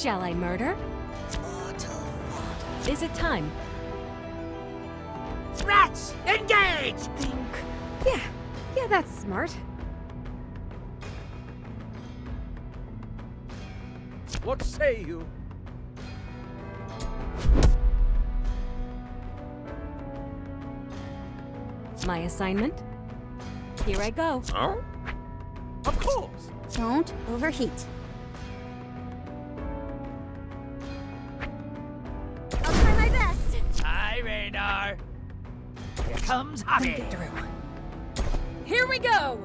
Shall I murder? Is it time? Rats, engage! Yeah, that's smart. What say you? My assignment? Here I go. Huh? Of course! Don't overheat. I'll try my best. Hi, Radar. Here comes Hockey. Here we go!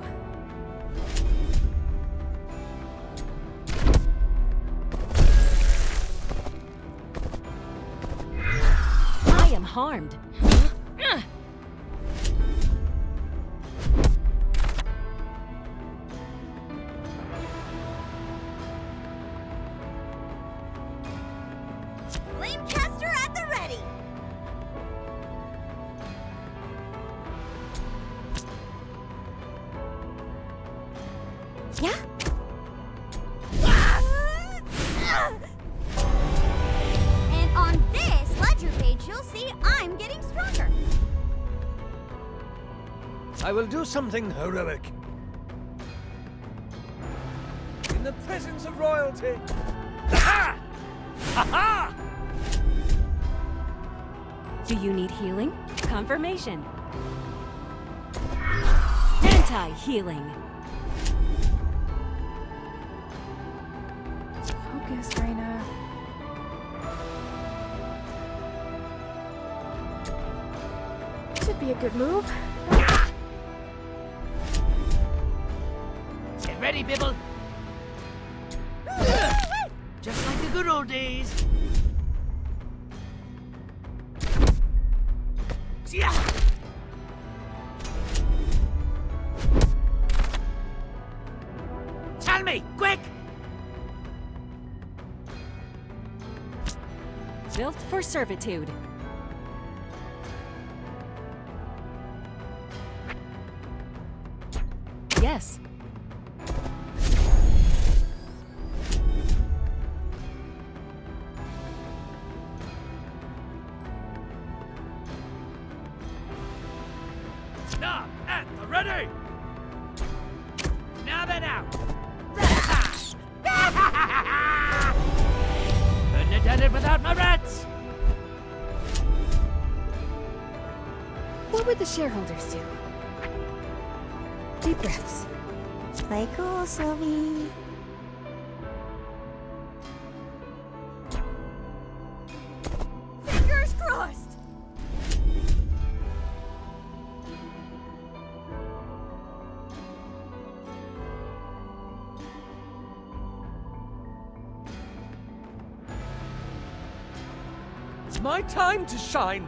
I am harmed. Flamecaster at the ready. Yeah? And on this ledger page, you'll see I'm getting stronger. I will do something heroic. In the presence of royalty. Ha-ha! Ha-ha! Do you need healing? Confirmation. Anti-healing. Focus, Reyna. Should be a good move. Get ready, Bibble. Just like the good old days. Yeah. Tell me, quick! Built for servitude. Yes. Now, at the ready! Now then out! Couldn't have done it without my rats! What would the shareholders do? Deep breaths. Play cool, Sylvie. Fingers crossed! It's my time to shine!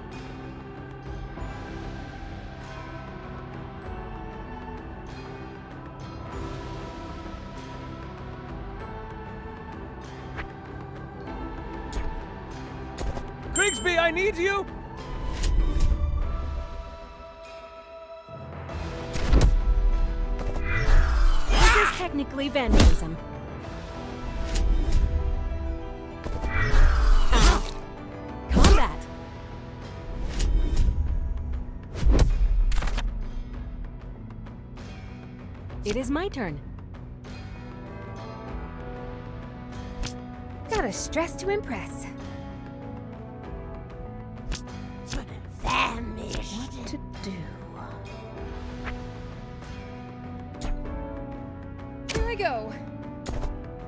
Grigsby, I need you! This is technically vandalism. Combat. It is my turn. Gotta stress to impress. What to do? Here I go.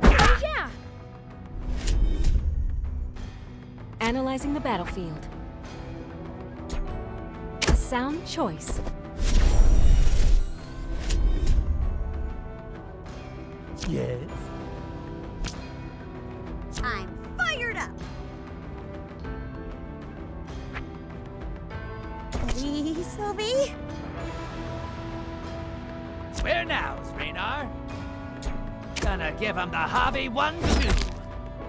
Oh, yeah! Analyzing the battlefield. A sound choice. Yes? I'm fired up! Ready, Sylvie? Where now, Raynar? Gonna give him the hobby 1-2.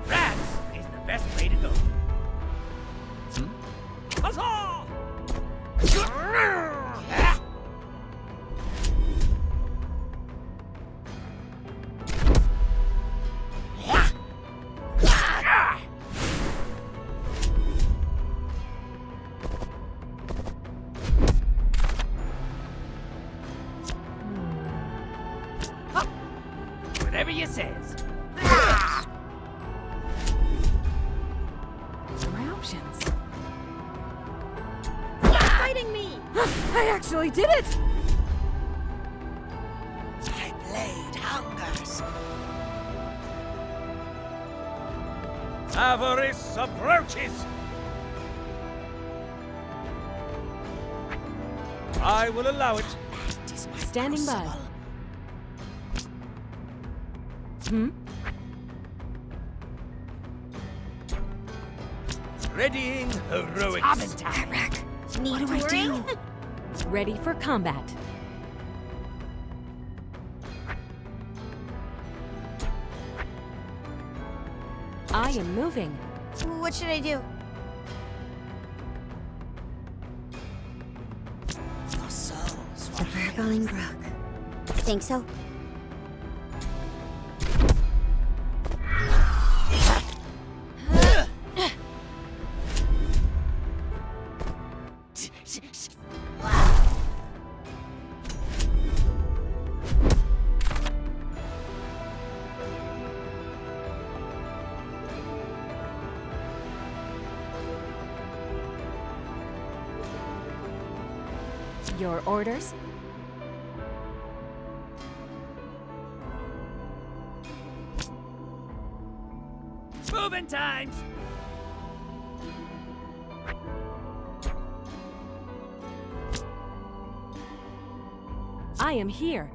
Rats is the best way to go. Huzzah! options. Stop fighting me! I actually did it! My blade hungers. Avarice approaches! I will allow it. That is my Standing by. crucible. Hmm? Readying heroics. What do I do? Ready for combat. I am moving. What should I do? Your souls The for Burbling Brook. Think so? Your orders? Moving times! I am here.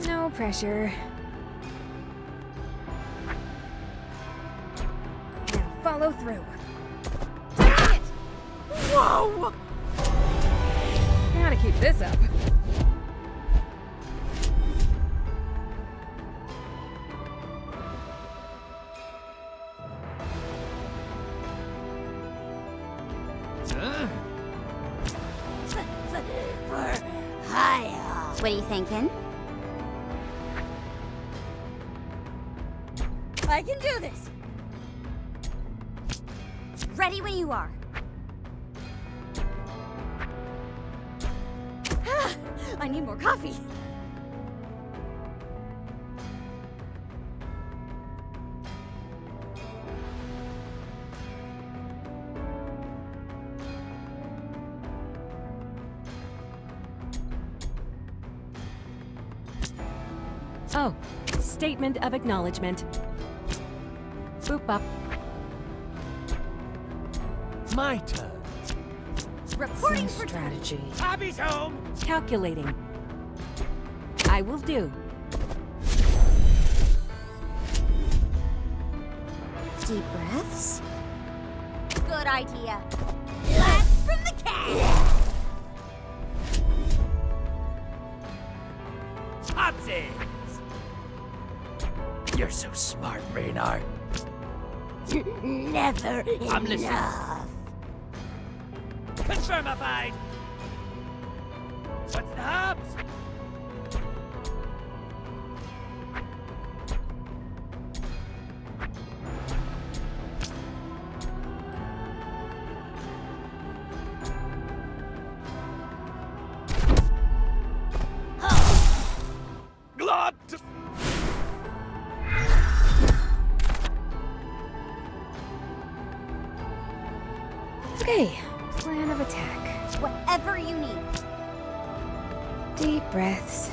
No pressure. Now follow through. Dang it! Whoa! Gotta keep this up. What are you thinking? I can do this! Ready when you are. I need more coffee. Oh, statement of acknowledgement. Boop up. My turn. Reporting Some for strategy. Hobby's home! Calculating. I will do. deep breaths. Good idea. Blast from the can! Hopsies! You're so smart, Raynar. Never I'm listening. enough. Confirmified! What's the hops? Glot! Okay, plan of attack. Whatever you need. Deep breaths.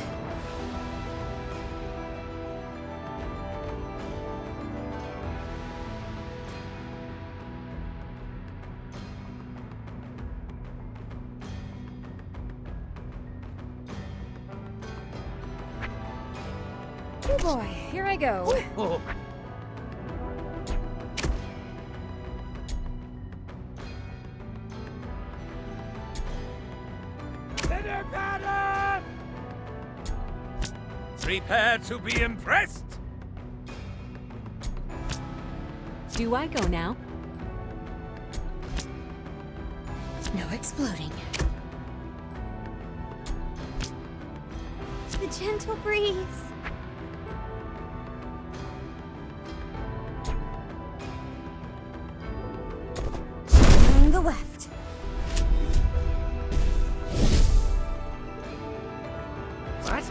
Oh boy, here I go. Oh, Pitter patter! Prepare to be impressed! Do I go now? No exploding. The gentle breeze. Turning the left. What?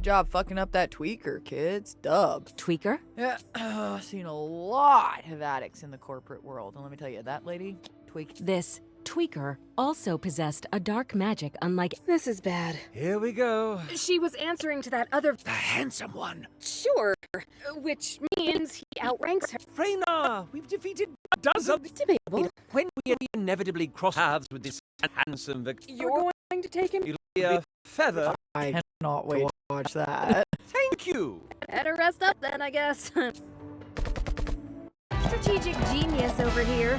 job fucking up that tweaker, kids. Dubs. Tweaker? Yeah, I've seen a lot of addicts in the corporate world, and let me tell you, that lady tweaked. This tweaker also possessed a dark magic unlike. This is bad. Here we go. She was answering to that other. The handsome one. Sure. Which means he outranks her. Raynar, we've defeated a dozen. Debatable. When we inevitably cross paths with this handsome You're going to take him? it'll be a feather. I cannot wait to watch that. Thank you. Better rest up then, I guess. Strategic genius over here.